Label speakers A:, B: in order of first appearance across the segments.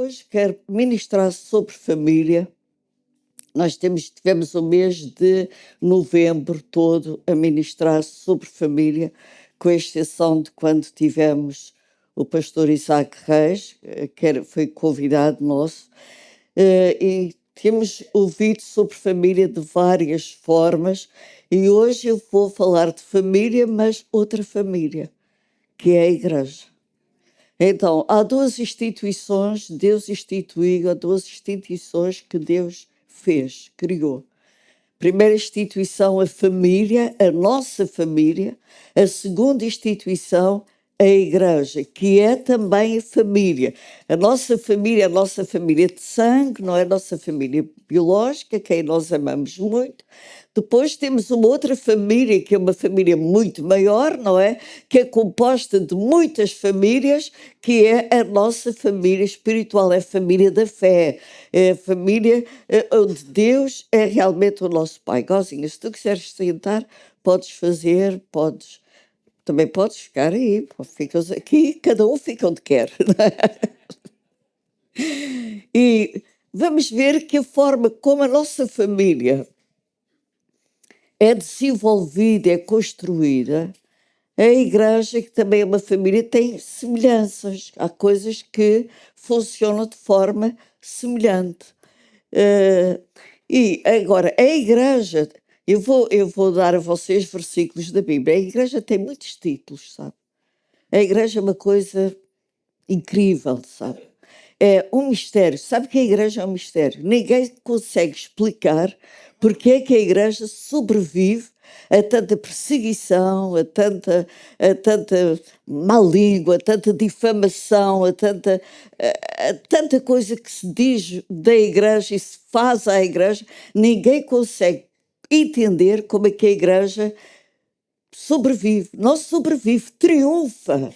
A: hoje quero ministrar sobre família. Nós tivemos o mês de novembro todo a ministrar sobre família, com exceção de quando tivemos o pastor Isaac Reis, foi convidado nosso, e temos ouvido sobre família de várias formas, e hoje eu vou falar de família, mas outra família, que é a igreja. Então, há duas instituições, Deus instituiu, há duas instituições que Deus fez, criou. Primeira instituição, a família, a nossa família. A segunda instituição, a igreja, que é também a família. A nossa família de sangue, não é a nossa família biológica, quem nós amamos muito. Depois temos uma outra família, que é uma família muito maior, não é? Que é composta de muitas famílias, que é a nossa família espiritual, é a família da fé, é a família onde Deus é realmente o nosso Pai. Gozinha, se tu quiseres sentar, podes fazer, também podes ficar aí, ficas aqui, cada um fica onde quer. E vamos ver que a forma como a nossa família é desenvolvida, é construída. A igreja, que também é uma família, tem semelhanças. Há coisas que funcionam de forma semelhante. E agora, a igreja, eu vou dar a vocês versículos da Bíblia. A igreja tem muitos títulos, sabe? A igreja é uma coisa incrível, sabe? É um mistério. Sabe que a igreja é um mistério. Ninguém consegue explicar porque é que a igreja sobrevive a tanta perseguição, a tanta má língua, a tanta difamação, a tanta coisa que se diz da igreja e se faz à igreja. Ninguém consegue entender como é que a igreja sobrevive. Não sobrevive, triunfa.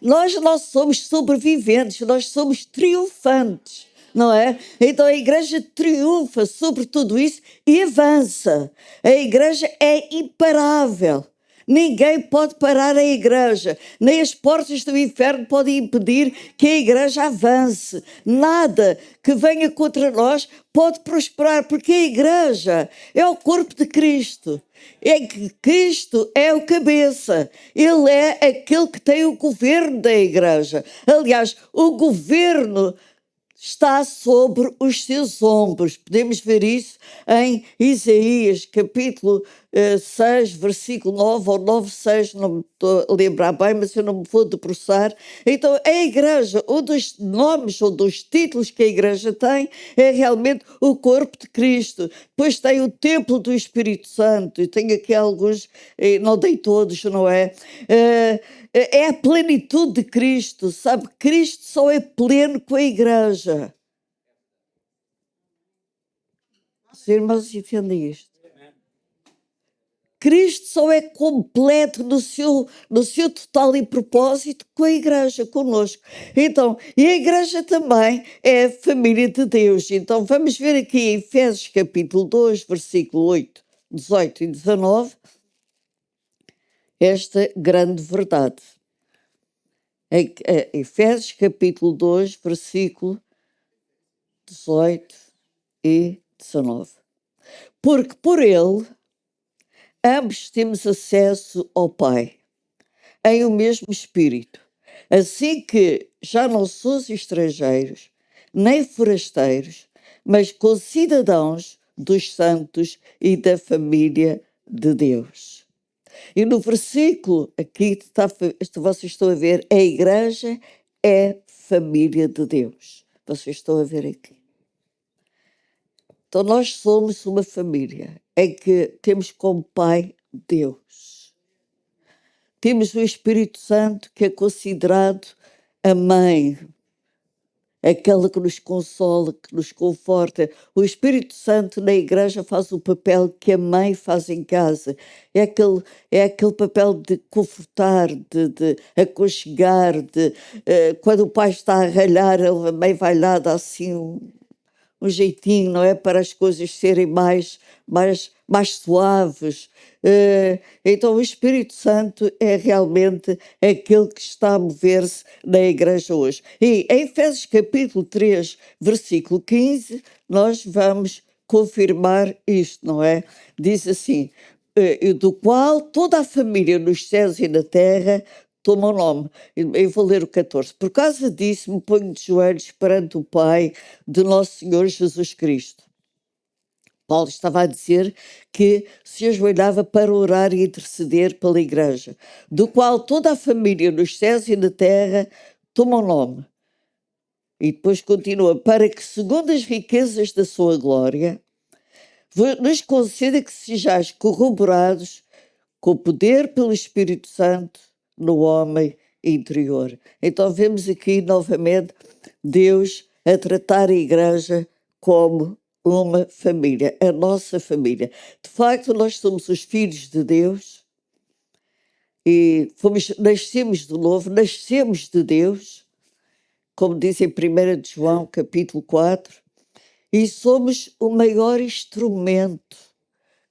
A: Nós não somos sobreviventes, nós somos triunfantes, não é? Então a igreja triunfa sobre tudo isso e avança. A igreja é imparável. Ninguém pode parar a igreja, nem as portas do inferno podem impedir que a igreja avance. Nada que venha contra nós pode prosperar, porque a igreja é o corpo de Cristo. É que Cristo é o cabeça, ele é aquele que tem o governo da igreja. Aliás, o governo está sobre os seus ombros. Podemos ver isso em Isaías, capítulo 6, versículo 9 ou 9:6, não me estou a lembrar bem, mas eu não me vou debruçar. Então, a igreja, um dos nomes ou dos títulos que a igreja tem é realmente o corpo de Cristo. Depois tem o templo do Espírito Santo, e tenho aqui alguns, não dei todos, não é? É a plenitude de Cristo, sabe? Cristo só é pleno com a igreja. Os irmãos entendem isto? Cristo só é completo no seu total e propósito com a igreja, conosco. Então, e a igreja também é a família de Deus. Então, vamos ver aqui em Efésios capítulo 2, versículo 8, 18 e 19, esta grande verdade. Efésios capítulo 2, versículo 18 e 19. Porque por ele ambos temos acesso ao Pai, em o mesmo Espírito. Assim que já não sois estrangeiros, nem forasteiros, mas concidadãos dos santos e da família de Deus. E no versículo, aqui vocês estão a ver, a igreja é família de Deus. Vocês estão a ver aqui. Então nós somos uma família em que temos como Pai Deus. Temos o Espírito Santo, que é considerado a mãe, aquela que nos consola, que nos conforta. O Espírito Santo na igreja faz o papel que a mãe faz em casa. É aquele papel de confortar, de aconchegar, quando o pai está a ralhar, a mãe vai lá dar assim um jeitinho, não é? Para as coisas serem mais suaves. Então o Espírito Santo é realmente aquele que está a mover-se na igreja hoje. E em Efésios capítulo 3, versículo 15, nós vamos confirmar isto, não é? Diz assim, do qual toda a família nos céus e na terra toma o nome. Eu vou ler o 14. Por causa disso me ponho de joelhos perante o Pai de nosso Senhor Jesus Cristo. Paulo estava a dizer que se ajoelhava para orar e interceder pela igreja, do qual toda a família nos céus e na terra toma o nome. E depois continua, para que segundo as riquezas da sua glória, nos conceda que sejais corroborados com o poder pelo Espírito Santo no homem interior. Então vemos aqui novamente Deus a tratar a igreja como uma família, a nossa família. De facto, nós somos os filhos de Deus e nascemos de novo, nascemos de Deus, como diz em 1 de João, capítulo 4, e somos o maior instrumento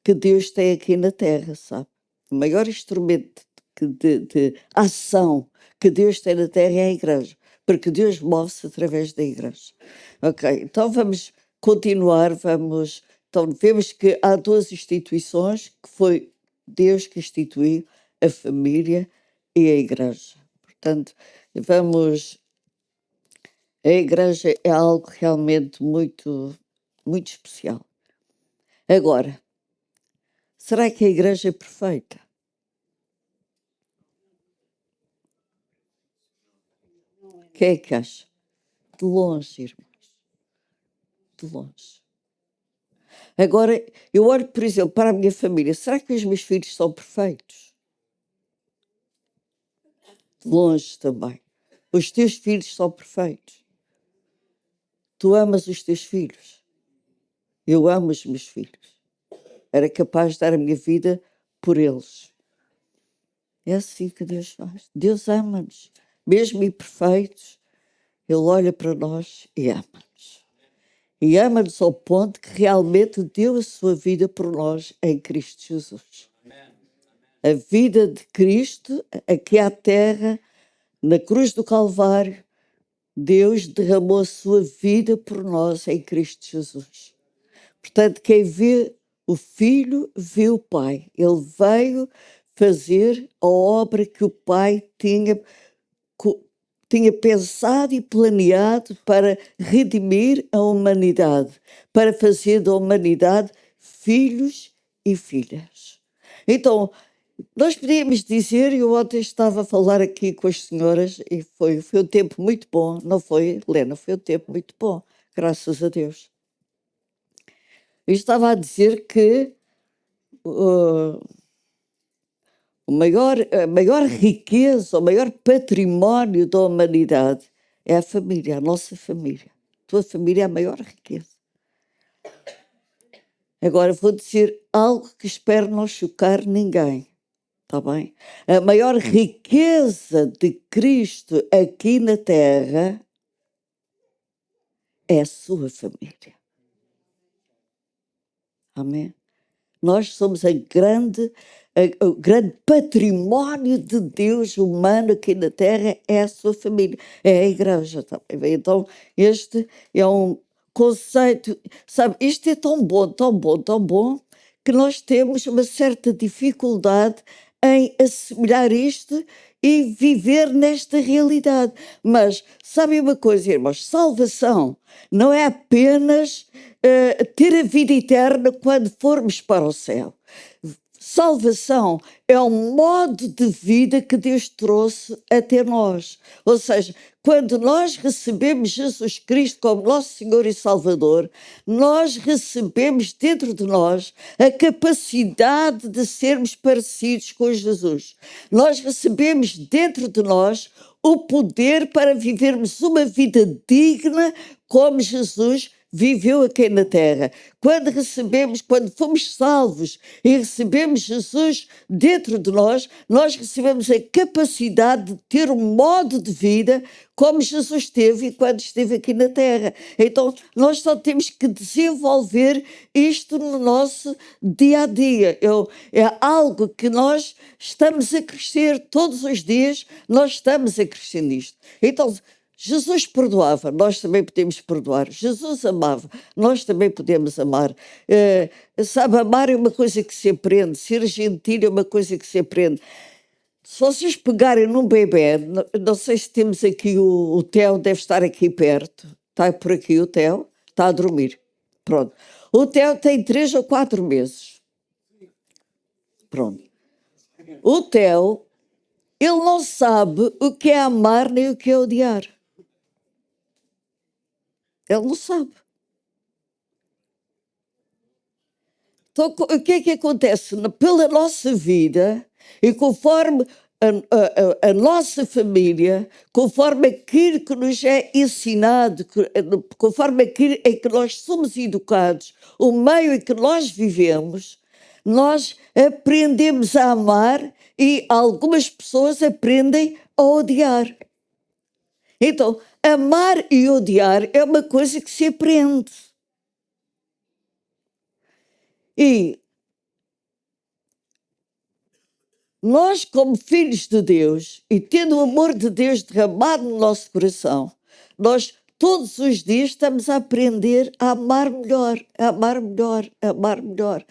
A: que Deus tem aqui na terra, sabe? O maior instrumento de ação que Deus tem na terra é a igreja, porque Deus move-se através da igreja. Ok, então vamos continuar, então vemos que há duas instituições que foi Deus que instituiu, a família e a igreja. Portanto, a igreja é algo realmente muito, muito especial. Agora, será que a igreja é perfeita? Quem é que acha? De longe, irmãos. De longe. Agora, eu olho, por exemplo, para a minha família. Será que os meus filhos são perfeitos? De longe também. Os teus filhos são perfeitos. Tu amas os teus filhos. Eu amo os meus filhos. Era capaz de dar a minha vida por eles. É assim que Deus faz. Deus ama-nos. Mesmo imperfeitos, Ele olha para nós e ama-nos. E ama-nos ao ponto que realmente deu a sua vida por nós em Cristo Jesus. A vida de Cristo, aqui à terra, na cruz do Calvário, Deus derramou a sua vida por nós em Cristo Jesus. Portanto, quem vê o Filho, vê o Pai. Ele veio fazer a obra que o Pai tinha pensado e planeado para redimir a humanidade, para fazer da humanidade filhos e filhas. Então, nós podíamos dizer, eu ontem estava a falar aqui com as senhoras e foi um tempo muito bom, não foi, Helena? Foi um tempo muito bom, graças a Deus. Eu estava a dizer que a maior riqueza, o maior património da humanidade é a família, a nossa família. A tua família é a maior riqueza. Agora vou dizer algo que espero não chocar ninguém, está bem? A maior riqueza de Cristo aqui na terra é a sua família. Amém? Nós somos o grande património de Deus humano aqui na Terra, é a sua família, é a igreja. Tá? Então, este é um conceito, sabe, isto é tão bom, tão bom, tão bom, que nós temos uma certa dificuldade em assimilar isto e viver nesta realidade. Mas, sabe uma coisa, irmãos, salvação não é apenas ter a vida eterna quando formos para o céu. Salvação é um modo de vida que Deus trouxe até nós. Ou seja, quando nós recebemos Jesus Cristo como nosso Senhor e Salvador, nós recebemos dentro de nós a capacidade de sermos parecidos com Jesus. Nós recebemos dentro de nós o poder para vivermos uma vida digna como Jesus viveu aqui na terra. Quando fomos salvos e recebemos Jesus dentro de nós, nós recebemos a capacidade de ter um modo de vida como Jesus teve quando esteve aqui na terra. Então, nós só temos que desenvolver isto no nosso dia a dia. É algo que nós estamos a crescer todos os dias, nós estamos a crescer nisto. Então, Jesus perdoava, nós também podemos perdoar. Jesus amava, nós também podemos amar. Sabe, amar é uma coisa que se aprende, ser gentil é uma coisa que se aprende. Se vocês pegarem num bebê, não sei se temos aqui o Theo, deve estar aqui perto. Está por aqui o Theo, está a dormir. Pronto. O Theo tem 3 ou 4 meses. Pronto. O Theo, ele não sabe o que é amar nem o que é odiar. Ele não sabe. Então, o que é que acontece? Pela nossa vida, e conforme a nossa família, conforme aquilo que nos é ensinado, conforme aquilo em que nós somos educados, o meio em que nós vivemos, nós aprendemos a amar e algumas pessoas aprendem a odiar. Então, amar e odiar é uma coisa que se aprende. E nós, como filhos de Deus, e tendo o amor de Deus derramado no nosso coração, nós todos os dias estamos a aprender a amar melhor, a amar melhor, a amar melhor.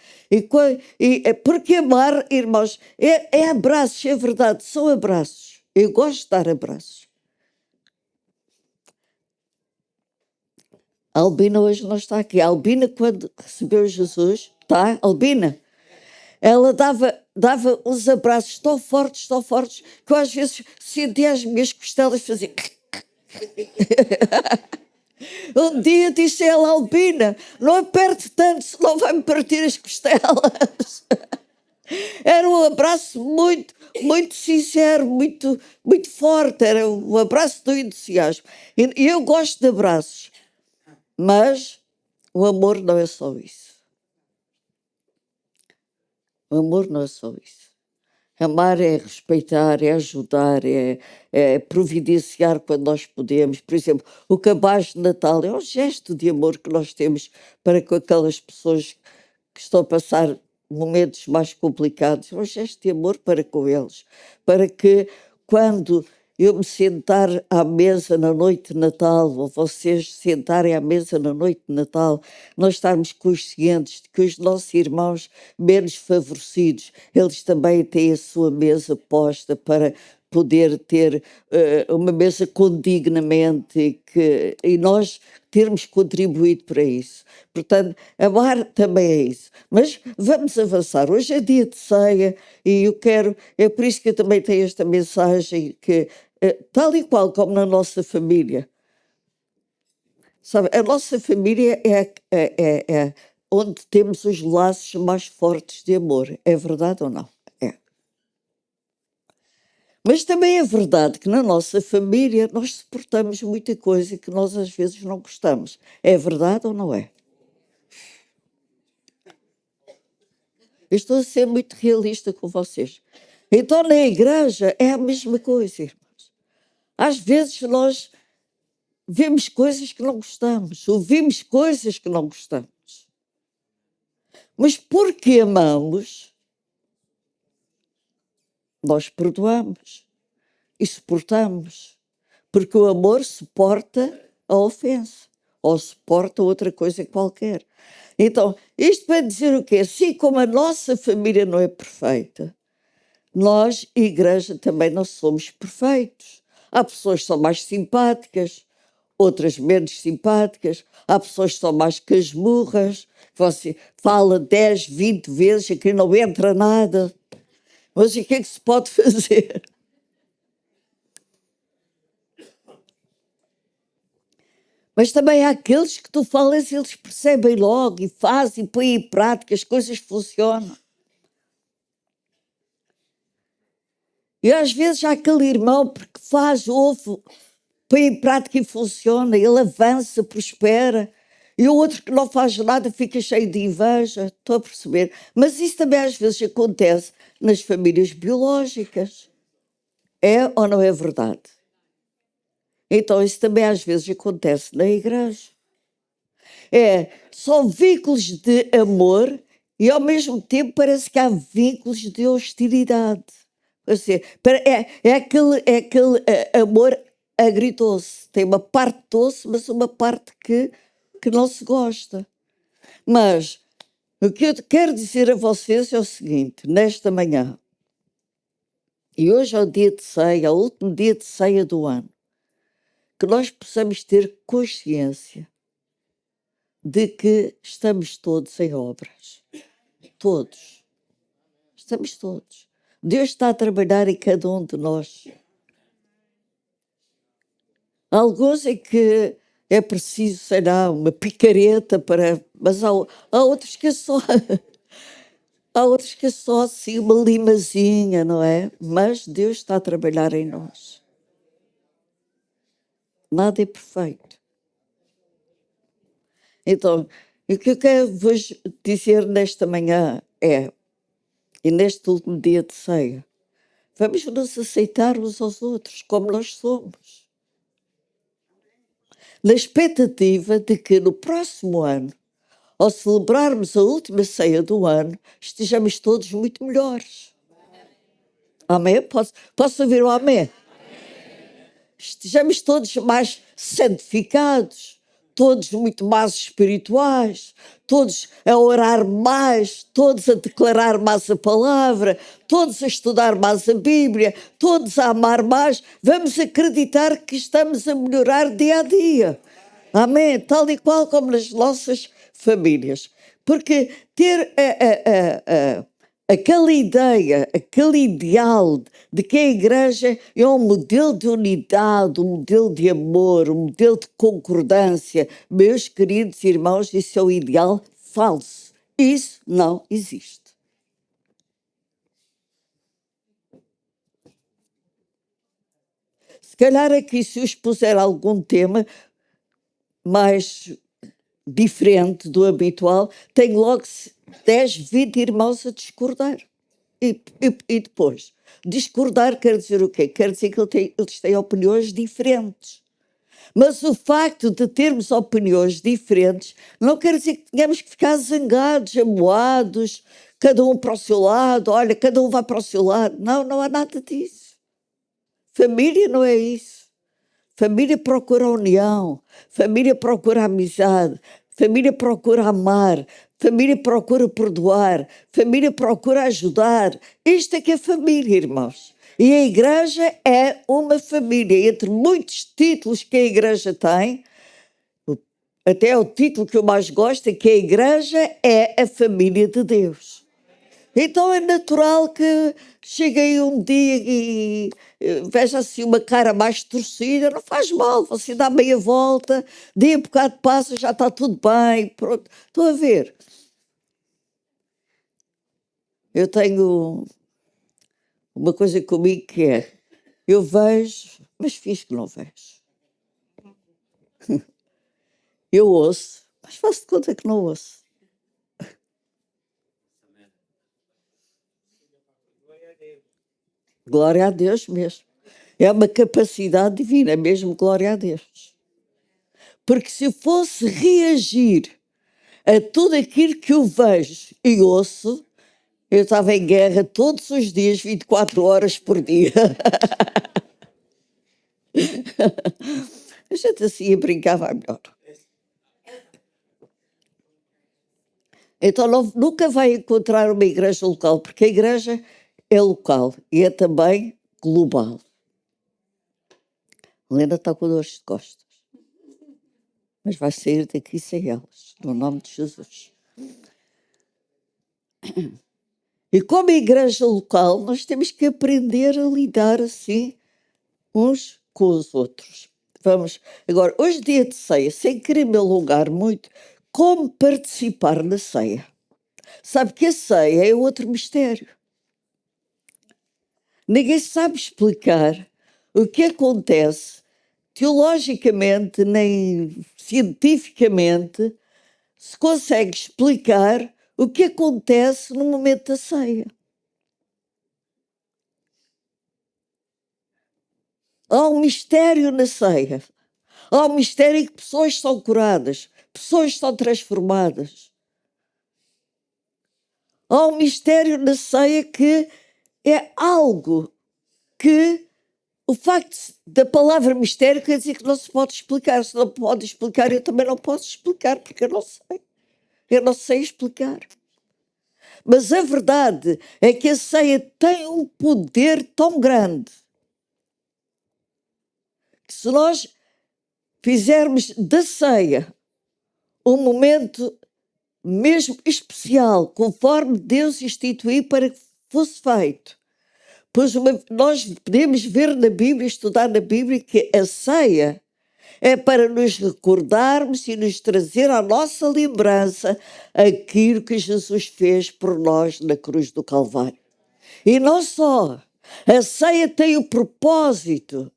A: Porque amar, irmãos, é abraços, é verdade, são abraços. Eu gosto de dar abraços. A Albina hoje não está aqui. A Albina, quando recebeu Jesus, tá? Albina, ela dava uns abraços tão fortes, que eu às vezes sentia as minhas costelas fazer. Um dia disse ela, Albina, não aperte tanto, senão vai-me partir as costelas. Era um abraço muito, muito sincero, muito, muito forte, era um abraço do entusiasmo. E eu gosto de abraços, mas o amor não é só isso. O amor não é só isso. Amar é respeitar, é ajudar, é providenciar quando nós podemos. Por exemplo, o cabaz de Natal é um gesto de amor que nós temos para com aquelas pessoas que estão a passar momentos mais complicados. É um gesto de amor para com eles. Para que quando eu me sentar à mesa na noite de Natal, ou vocês sentarem à mesa na noite de Natal, nós estarmos conscientes de que os nossos irmãos menos favorecidos, eles também têm a sua mesa posta para poder ter uma mesa condignamente e nós termos contribuído para isso. Portanto, amar também é isso. Mas vamos avançar. Hoje é dia de ceia e é por isso que eu também tenho esta mensagem que, tal e qual como na nossa família, sabe, a nossa família é onde temos os laços mais fortes de amor. É verdade ou não? É. Mas também é verdade que na nossa família nós suportamos muita coisa que nós às vezes não gostamos. É verdade ou não é? Eu estou a ser muito realista com vocês. Então na igreja é a mesma coisa, irmãos. Às vezes nós vemos coisas que não gostamos, ouvimos coisas que não gostamos. Mas porque amamos, nós perdoamos e suportamos. Porque o amor suporta a ofensa ou suporta outra coisa qualquer. Então, isto para dizer o quê? Assim como a nossa família não é perfeita, nós, igreja, também não somos perfeitos. Há pessoas que são mais simpáticas, outras menos simpáticas. Há pessoas que são mais casmurras, que você fala 10, 20 vezes, aqui não entra nada. Mas o que é que se pode fazer? Mas também há aqueles que tu falas e eles percebem logo e fazem, põem em prática, as coisas funcionam. E às vezes há aquele irmão porque faz, ouve, põe em prática e funciona, ele avança, prospera. E o outro que não faz nada fica cheio de inveja, estou a perceber. Mas isso também às vezes acontece nas famílias biológicas. É ou não é verdade? Então isso também às vezes acontece na igreja. São vínculos de amor e ao mesmo tempo parece que há vínculos de hostilidade. Assim, é aquele amor agridoce. Tem uma parte doce, mas uma parte que não se gosta. Mas o que eu quero dizer a vocês é o seguinte, nesta manhã, e hoje é o dia de ceia, o último dia de ceia do ano, que nós possamos ter consciência de que estamos todos em obras. Todos. Estamos todos. Deus está a trabalhar em cada um de nós. Alguns é que é preciso, sei lá, uma picareta para... Mas há outros que é só... Há outros que é só assim uma limazinha, não é? Mas Deus está a trabalhar em nós. Nada é perfeito. Então, o que eu quero vos dizer nesta manhã e neste último dia de ceia, vamos nos aceitar uns aos outros como nós somos. Na expectativa de que no próximo ano, ao celebrarmos a última ceia do ano, estejamos todos muito melhores. Amém? Posso ouvir o amém? Estejamos todos mais santificados, todos muito mais espirituais, todos a orar mais, todos a declarar mais a palavra, todos a estudar mais a Bíblia, todos a amar mais. Vamos acreditar que estamos a melhorar dia a dia. Amém? Tal e qual como nas nossas famílias. Porque ter aquela ideia, aquele ideal de que a igreja é um modelo de unidade, um modelo de amor, um modelo de concordância. Meus queridos irmãos, isso é o ideal falso. Isso não existe. Se calhar aqui, se eu expuser algum tema mais diferente do habitual, tenho logo 10, 20 irmãos a discordar. E depois, discordar quer dizer o quê? Quer dizer que eles têm opiniões diferentes. Mas o facto de termos opiniões diferentes não quer dizer que tenhamos que ficar zangados, amoados, cada um para o seu lado, olha, cada um vai para o seu lado. Não, não há nada disso. Família não é isso. Família procura união, família procura amizade, família procura amar, família procura perdoar, família procura ajudar. Isto é que é família, irmãos. E a igreja é uma família. Entre muitos títulos que a igreja tem, até o título que eu mais gosto é que a igreja é a família de Deus. Então é natural que chegue aí um dia e veja assim uma cara mais torcida, não faz mal, você dá meia volta, dê um bocado de passo, já está tudo bem, pronto. Estou a ver. Eu tenho uma coisa comigo que é, eu vejo, mas fiz que não vejo. Eu ouço, mas faço de conta que não ouço. Glória a Deus mesmo. É uma capacidade divina, mesmo glória a Deus. Porque se eu fosse reagir a tudo aquilo que eu vejo e ouço, eu estava em guerra todos os dias, 24 horas por dia. A gente assim brincava melhor. Então nunca vai encontrar uma igreja local, porque a igreja é local e é também global. A Helena está com dores de costas, mas vai sair daqui sem elas, no nome de Jesus. E como igreja local, nós temos que aprender a lidar assim uns com os outros. Vamos, agora, hoje dia de ceia, sem querer me alongar muito, como participar na ceia? Sabe que a ceia é outro mistério. Ninguém sabe explicar o que acontece teologicamente nem cientificamente se consegue explicar o que acontece no momento da ceia. Há um mistério na ceia. Há um mistério em que pessoas são curadas, pessoas são transformadas. Há um mistério na ceia que é algo que o facto da palavra mistério quer dizer que não se pode explicar. Se não pode explicar, eu também não posso explicar, porque eu não sei. Eu não sei explicar. Mas a verdade é que a ceia tem um poder tão grande que se nós fizermos da ceia um momento mesmo especial, conforme Deus instituiu para que fosse feito, pois nós podemos ver na Bíblia, estudar na Bíblia, que a ceia é para nos recordarmos e nos trazer à nossa lembrança aquilo que Jesus fez por nós na cruz do Calvário. E não só, a ceia tem o propósito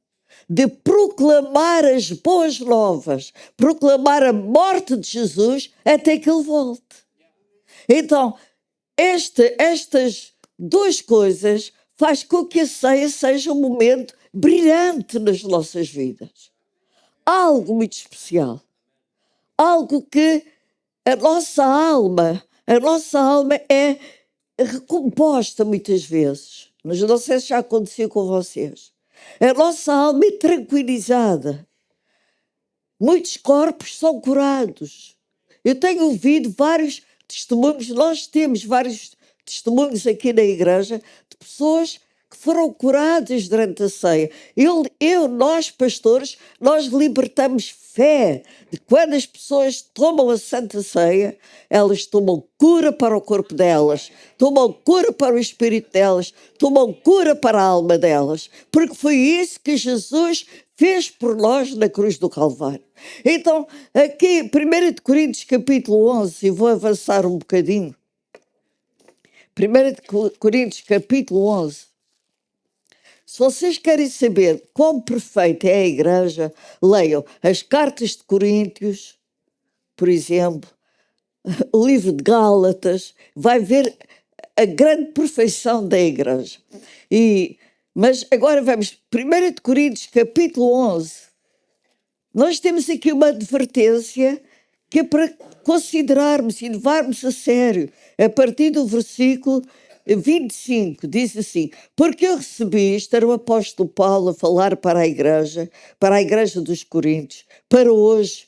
A: de proclamar as boas novas, proclamar a morte de Jesus até que ele volte. Então, estas duas coisas faz com que a ceia seja um momento brilhante nas nossas vidas. Algo muito especial. Algo que a nossa alma é recomposta muitas vezes. Mas não sei se já aconteceu com vocês. A nossa alma é tranquilizada. Muitos corpos são curados. Eu tenho ouvido vários testemunhos, nós temos vários testemunhos aqui na igreja de pessoas que foram curadas durante a ceia. Nós pastores, nós libertamos fé de quando as pessoas tomam a Santa Ceia, elas tomam cura para o corpo delas, tomam cura para o espírito delas, tomam cura para a alma delas, porque foi isso que Jesus fez por nós na cruz do Calvário. Então, aqui, 1 Coríntios capítulo 11, e vou avançar um bocadinho. 1 Coríntios capítulo 11. Se vocês querem saber quão perfeita é a igreja, leiam as cartas de Coríntios, por exemplo, o livro de Gálatas, vai ver a grande perfeição da igreja. Mas agora vamos, 1 Coríntios capítulo 11, nós temos aqui uma advertência que é para considerarmos e levarmos a sério. A partir do versículo 25, diz assim: porque eu recebi, isto era o apóstolo Paulo a falar para a igreja dos Coríntios, para hoje,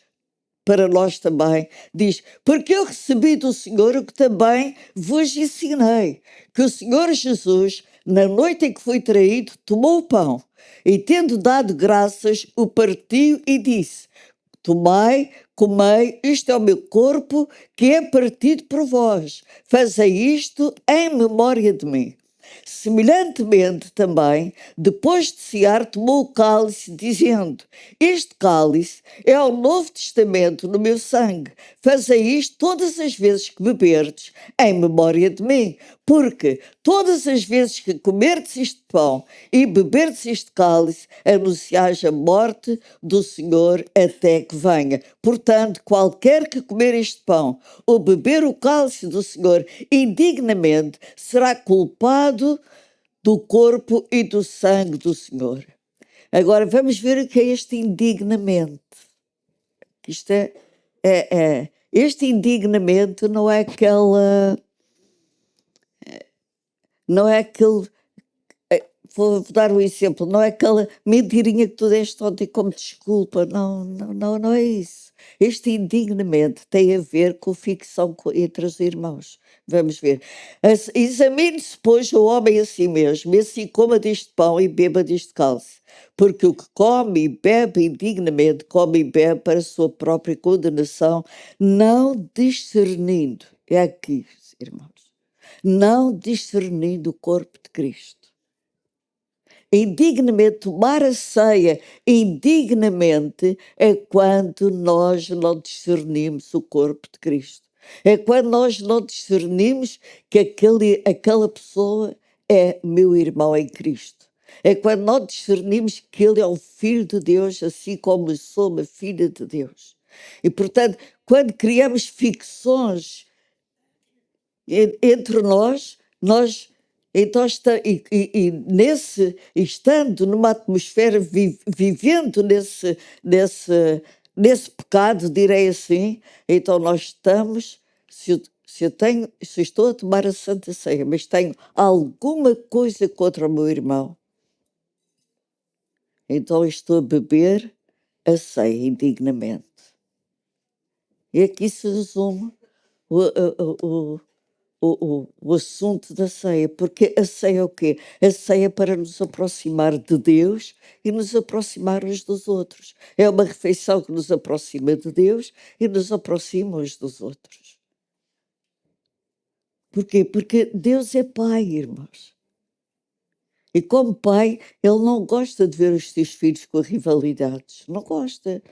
A: para nós também, diz: porque eu recebi do Senhor o que também vos ensinei, que o Senhor Jesus, na noite em que foi traído, tomou o pão e, tendo dado graças, o partiu e disse: tomai, comei, isto é o meu corpo que é partido por vós. Fazei isto em memória de mim. Semelhantemente também, depois de cear, tomou o cálice, dizendo: este cálice é o Novo Testamento no meu sangue. Fazei isto todas as vezes que beberdes, em memória de mim. Porque todas as vezes que comerdes este pão e beberdes este cálice, anunciais a morte do Senhor até que venha. Portanto, qualquer que comer este pão ou beber o cálice do Senhor indignamente, será culpado do corpo e do sangue do Senhor. Agora vamos ver o que é este indignamente. Isto este indignamente não é aquele, vou dar um exemplo, não é aquela mentirinha que tu deste ontem como desculpa, não é isso. Este indignamente tem a ver com ficção entre os irmãos. Vamos ver. Examine-se, pois, o homem a si mesmo, e assim coma deste pão e beba deste cálice. Porque o que come e bebe indignamente, come e bebe para a sua própria condenação, não discernindo, é aqui, irmãos, não discernindo o corpo de Cristo. Indignamente, tomar a ceia indignamente é quando nós não discernimos o corpo de Cristo. É quando nós não discernimos que aquela pessoa é meu irmão em Cristo. É quando nós discernimos que ele é um filho de Deus, assim como eu sou uma filha de Deus. E, portanto, quando criamos ficções entre nós então estando numa atmosfera, vivendo nesse pecado, direi assim, então nós estamos, se estou a tomar a Santa Ceia, mas tenho alguma coisa contra o meu irmão, então estou a beber a ceia indignamente. E aqui se resume o assunto da ceia, porque a ceia é o quê? A ceia é para nos aproximar de Deus e nos aproximar uns dos outros. É uma refeição que nos aproxima de Deus e nos aproxima uns dos outros. Porquê? Porque Deus é Pai, irmãos. E como pai, ele não gosta de ver os seus filhos com rivalidades. Não gosta.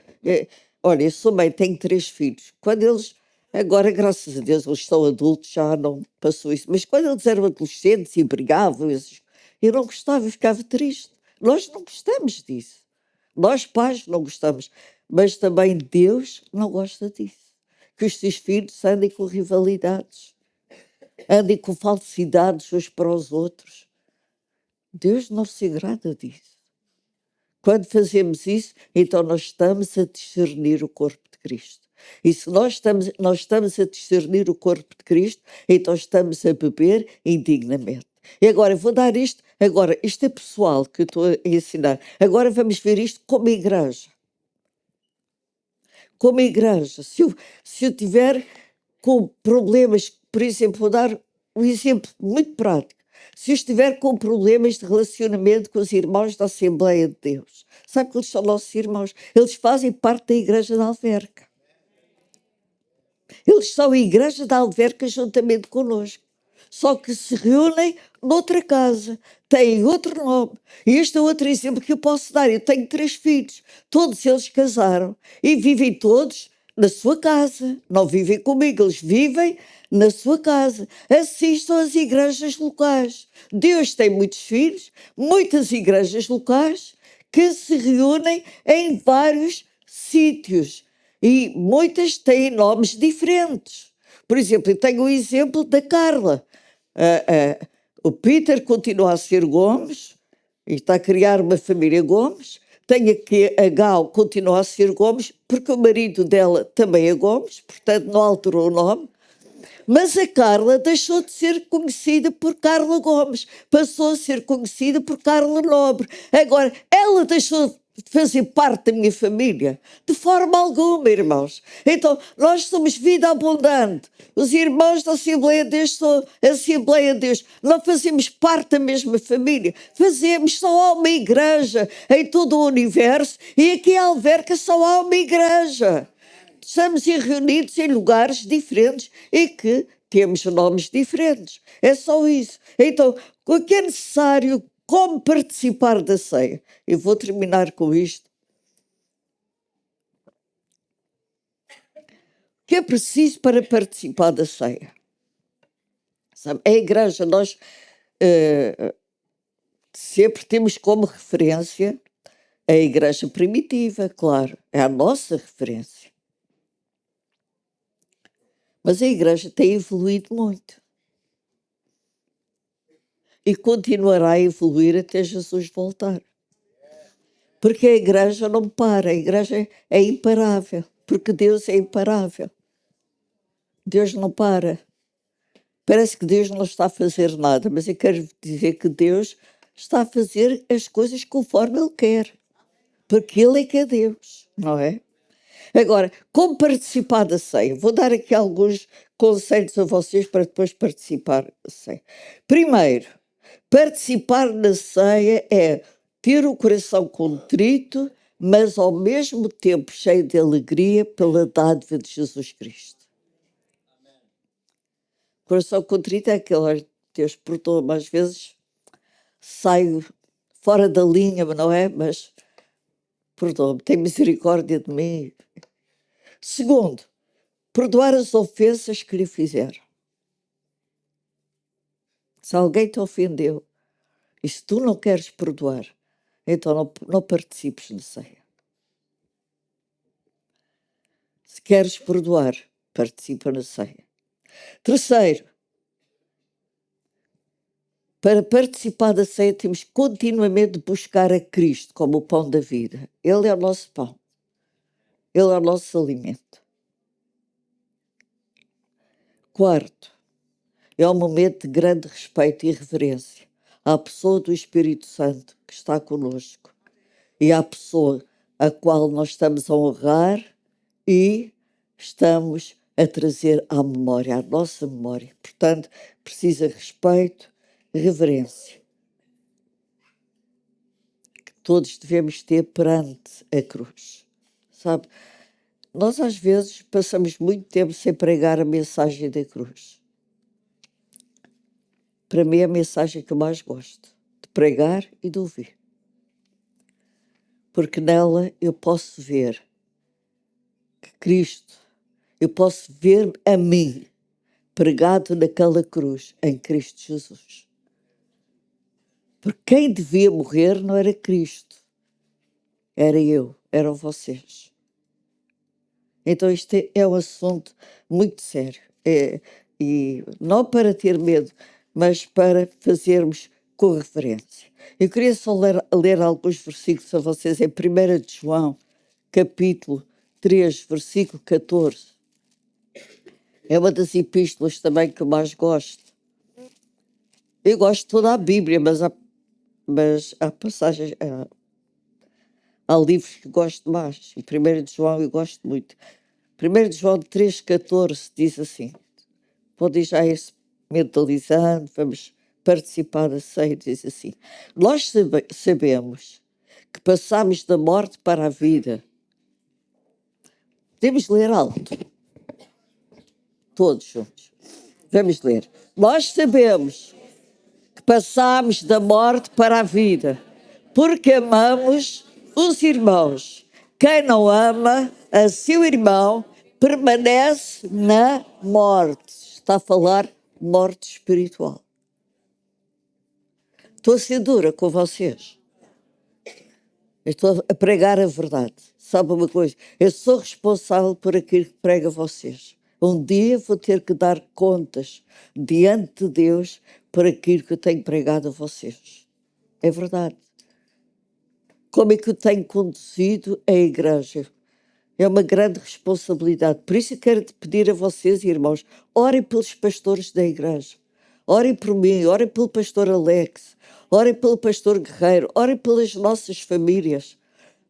A: Olha, eu sou mãe, tenho 3 filhos. Quando eles, agora, graças a Deus, eles são adultos, já não passou isso. Mas quando eles eram adolescentes e brigavam, eu não gostava, eu ficava triste. Nós não gostamos disso. Nós, pais, não gostamos. Mas também Deus não gosta disso. Que os seus filhos andem com rivalidades. Andem com falsidades uns para os outros. Deus não se agrada disso. Quando fazemos isso, então nós estamos a discernir o corpo de Cristo. E se nós estamos a discernir o corpo de Cristo, então estamos a beber indignamente. E agora, vou dar isto, isto é pessoal que eu estou a ensinar. Agora vamos ver isto como igreja. Como igreja, se eu tiver com problemas, por exemplo, vou dar um exemplo muito prático. Se eu estiver com problemas de relacionamento com os irmãos da Assembleia de Deus, sabe que eles são nossos irmãos? Eles fazem parte da Igreja da Alverca. Eles são a Igreja da Alverca juntamente connosco. Só que se reúnem noutra casa, têm outro nome. E este é outro exemplo que eu posso dar. Eu tenho 3 filhos, todos eles casaram e vivem todos na sua casa. Não vivem comigo, eles vivem na sua casa. Assistam às igrejas locais. Deus tem muitos filhos, muitas igrejas locais que se reúnem em vários sítios. E muitas têm nomes diferentes. Por exemplo, eu tenho o exemplo da Carla. O Peter continua a ser Gomes e está a criar uma família Gomes. Tenho aqui a Gal, continua a ser Gomes, porque o marido dela também é Gomes, portanto não alterou o nome. Mas a Carla deixou de ser conhecida por Carla Gomes, passou a ser conhecida por Carla Nobre. Agora, ela deixou de fazer parte da minha família? De forma alguma, irmãos. Então, nós somos vida abundante. Os irmãos da Assembleia de Deus são Assembleia de Deus. Não fazemos parte da mesma família. Fazemos, só há uma igreja em todo o universo e aqui em Alverca só há uma igreja. Estamos reunidos em lugares diferentes e que temos nomes diferentes. É só isso. Então, o que é necessário, como participar da ceia? Eu vou terminar com isto. O que é preciso para participar da ceia? Sabe, a igreja, nós sempre temos como referência a igreja primitiva, claro, é a nossa referência. Mas a igreja tem evoluído muito. E continuará a evoluir até Jesus voltar. Porque a igreja não para, a igreja é imparável, porque Deus é imparável. Deus não para. Parece que Deus não está a fazer nada, mas eu quero dizer que Deus está a fazer as coisas conforme Ele quer. Porque Ele é que é Deus, não é? Agora, como participar da ceia? Vou dar aqui alguns conselhos a vocês para depois participar da ceia. Primeiro, participar na ceia é ter o coração contrito, mas ao mesmo tempo cheio de alegria pela dádiva de Jesus Cristo. O coração contrito é aquele, Deus perdoa-me, às vezes saio fora da linha, não é? Mas perdoa-me, tem misericórdia de mim. Segundo, perdoar as ofensas que lhe fizeram. Se alguém te ofendeu e se tu não queres perdoar, então não participes na ceia. Se queres perdoar, participa na ceia. Terceiro, para participar da ceia temos continuamente de buscar a Cristo como o pão da vida. Ele é o nosso pão. Ele é o nosso alimento. Quarto, é um momento de grande respeito e reverência à pessoa do Espírito Santo que está conosco e à pessoa a qual nós estamos a honrar e estamos a trazer à memória, à nossa memória. Portanto, precisa respeito e reverência que todos devemos ter perante a cruz. Sabe, nós às vezes passamos muito tempo sem pregar a mensagem da cruz. Para mim é a mensagem que eu mais gosto de pregar e de ouvir. Porque nela eu posso ver que Cristo, eu posso ver a mim pregado naquela cruz em Cristo Jesus. Porque quem devia morrer não era Cristo, era eu, eram vocês. Então isto é um assunto muito sério. E não para ter medo, mas para fazermos com referência. Eu queria só ler alguns versículos a vocês em 1 de João, capítulo 3, versículo 14. É uma das epístolas também que eu mais gosto. Eu gosto de toda a Bíblia, mas há passagens, há livros que gosto mais. Em 1 de João eu gosto muito. 1 de João 3,14 diz assim, podem já ir mentalizando, vamos participar da ceia, diz assim, nós sabemos que passamos da morte para a vida. Podemos ler alto, todos juntos. Vamos ler. Nós sabemos que passamos da morte para a vida, porque amamos os irmãos. Quem não ama a seu irmão permanece na morte. Está a falar morte espiritual. Estou a ser dura com vocês. Eu estou a pregar a verdade. Sabe uma coisa? Eu sou responsável por aquilo que prego a vocês. Um dia vou ter que dar contas diante de Deus por aquilo que eu tenho pregado a vocês. É verdade. Como é que eu tenho conduzido a igreja? É uma grande responsabilidade. Por isso eu quero pedir a vocês, irmãos, orem pelos pastores da igreja. Orem por mim, orem pelo pastor Alex, orem pelo pastor Guerreiro, orem pelas nossas famílias.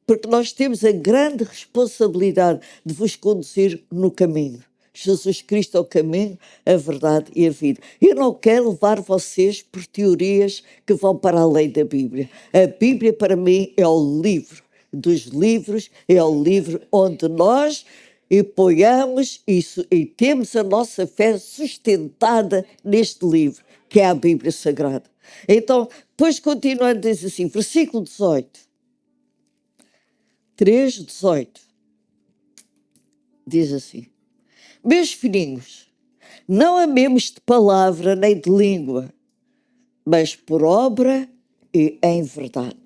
A: Porque nós temos a grande responsabilidade de vos conduzir no caminho. Jesus Cristo é o caminho, a verdade e a vida. Eu não quero levar vocês por teorias que vão para além da Bíblia. A Bíblia, para mim, é o livro dos livros, é o livro onde nós apoiamos isso e temos a nossa fé sustentada neste livro, que é a Bíblia Sagrada. Então, depois continuando, diz assim, versículo 18. 3,18 diz assim, meus filhinhos, não amemos de palavra nem de língua, mas por obra e em verdade.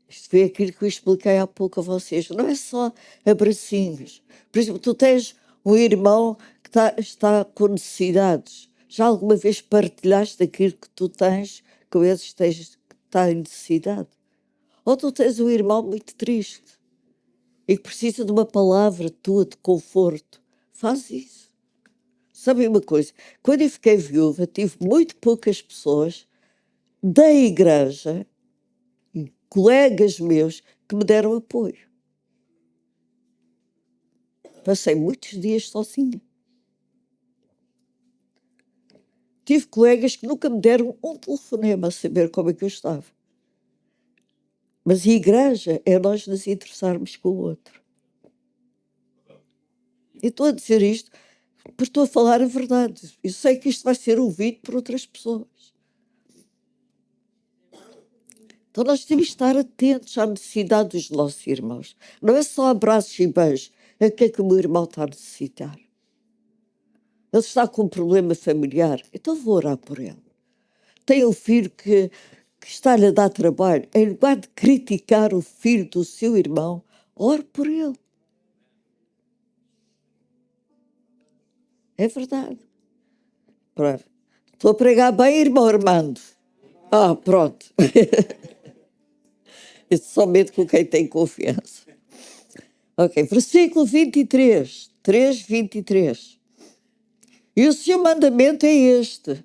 A: Isto foi aquilo que eu expliquei há pouco a vocês. Não é só abracinhos. Por exemplo, tu tens um irmão que está com necessidades. Já alguma vez partilhaste aquilo que tu tens com esses que está em necessidade? Ou tu tens um irmão muito triste e que precisa de uma palavra tua de conforto. Faz isso. Sabem uma coisa? Quando eu fiquei viúva, tive muito poucas pessoas da igreja, colegas meus, que me deram apoio. Passei muitos dias sozinha. Tive colegas que nunca me deram um telefonema a saber como é que eu estava. Mas a igreja é nós nos interessarmos com o outro. E estou a dizer isto porque estou a falar a verdade. Eu sei que isto vai ser ouvido por outras pessoas. Então nós temos de estar atentos à necessidade dos nossos irmãos. Não é só abraços e beijos. É o que é que o meu irmão está a necessitar. Ele está com um problema familiar. Então vou orar por ele. Tem um filho que está-lhe a dar trabalho. Em lugar de criticar o filho do seu irmão, ore por ele. É verdade. Pronto. Estou a pregar bem, irmão Armando? Pronto. Isso somente com quem tem confiança. Ok, versículo 23. 3:23. E o seu mandamento é este: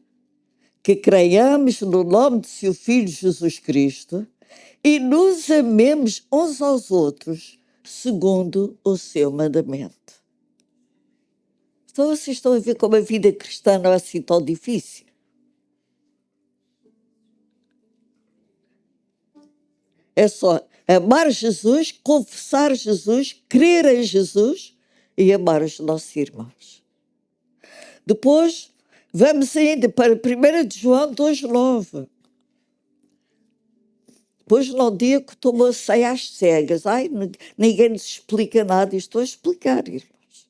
A: que creiamos no nome de seu Filho Jesus Cristo e nos amemos uns aos outros, segundo o seu mandamento. Então vocês estão a ver como a vida cristã não é assim tão difícil. É só amar Jesus, confessar Jesus, crer em Jesus e amar os nossos irmãos. Depois, vamos ainda para 1 de João 2:9. Depois, no dia que tomou a ceia às cegas, ninguém nos explica nada, estou a explicar, irmãos.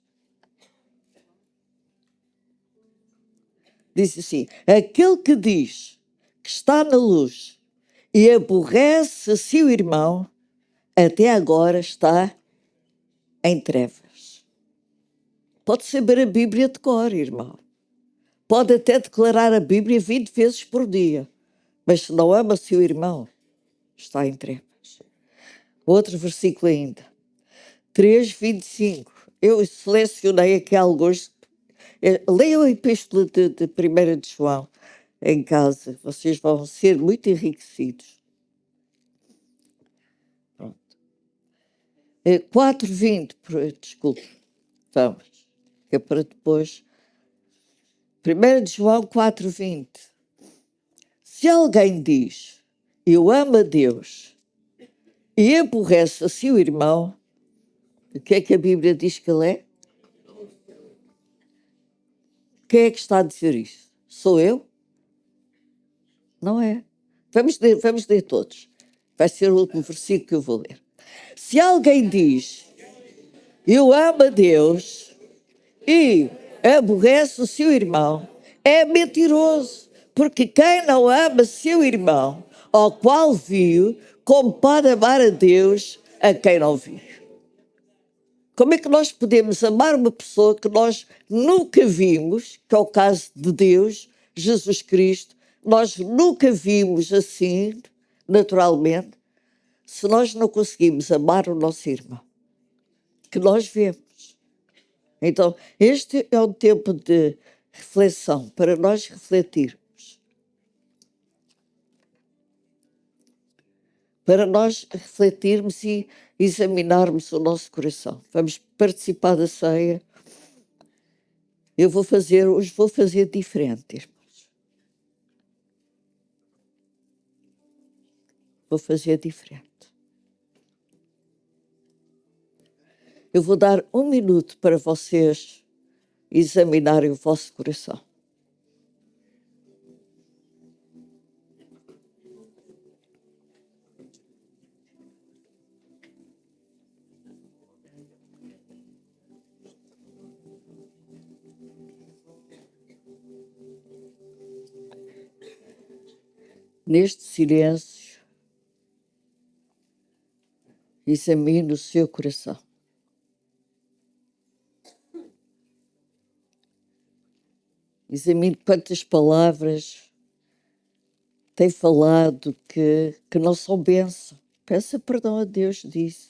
A: Diz assim: aquele que diz que está na luz e aborrece seu irmão, até agora está em trevas. Pode saber a Bíblia de cor, irmão. Pode até declarar a Bíblia 20 vezes por dia, mas se não ama seu irmão, está em trevas. Outro versículo ainda, 3:25. Eu selecionei aqui alguns. Leiam a epístola de 1 de João em casa, vocês vão ser muito enriquecidos. Pronto. 4:20, desculpe, vamos, que é para depois. 1 de João 4:20. Se alguém diz, eu amo a Deus, e aborrece a seu irmão, o que é que a Bíblia diz que ele é? Quem é que está a dizer isso? Sou eu? Não é. Vamos ler todos. Vai ser o último versículo que eu vou ler. Se alguém diz, eu amo a Deus e aborrece o seu irmão, é mentiroso, porque quem não ama seu irmão, ao qual viu, como pode amar a Deus a quem não viu? Como é que nós podemos amar uma pessoa que nós nunca vimos, que é o caso de Deus, Jesus Cristo, nós nunca vimos assim, naturalmente, se nós não conseguimos amar o nosso irmão, que nós vemos? Então, este é um tempo de reflexão, para nós refletirmos. Para nós refletirmos e examinarmos o nosso coração. Vamos participar da ceia. Hoje vou fazer diferente, irmãos. Vou fazer diferente. Eu vou dar 1 minuto para vocês examinarem o vosso coração. Neste silêncio, examine o seu coração. Examine quantas palavras tem falado que não são bênção. Peça perdão a Deus disso.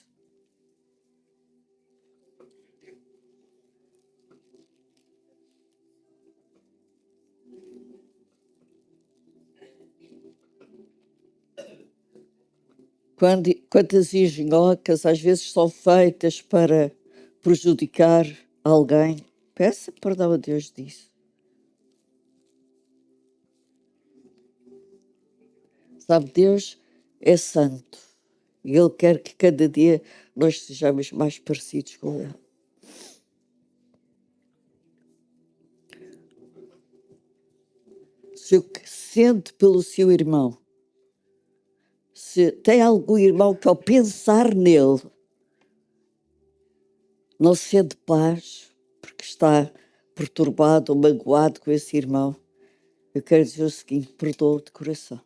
A: Quantas engenhocas às vezes são feitas para prejudicar alguém. Peça perdão a Deus disso. Sabe, Deus é santo e Ele quer que cada dia nós sejamos mais parecidos com Ele. Se eu sente pelo seu irmão, se tem algum irmão que ao pensar nele não sente paz porque está perturbado ou magoado com esse irmão, eu quero dizer o seguinte: perdoa de coração.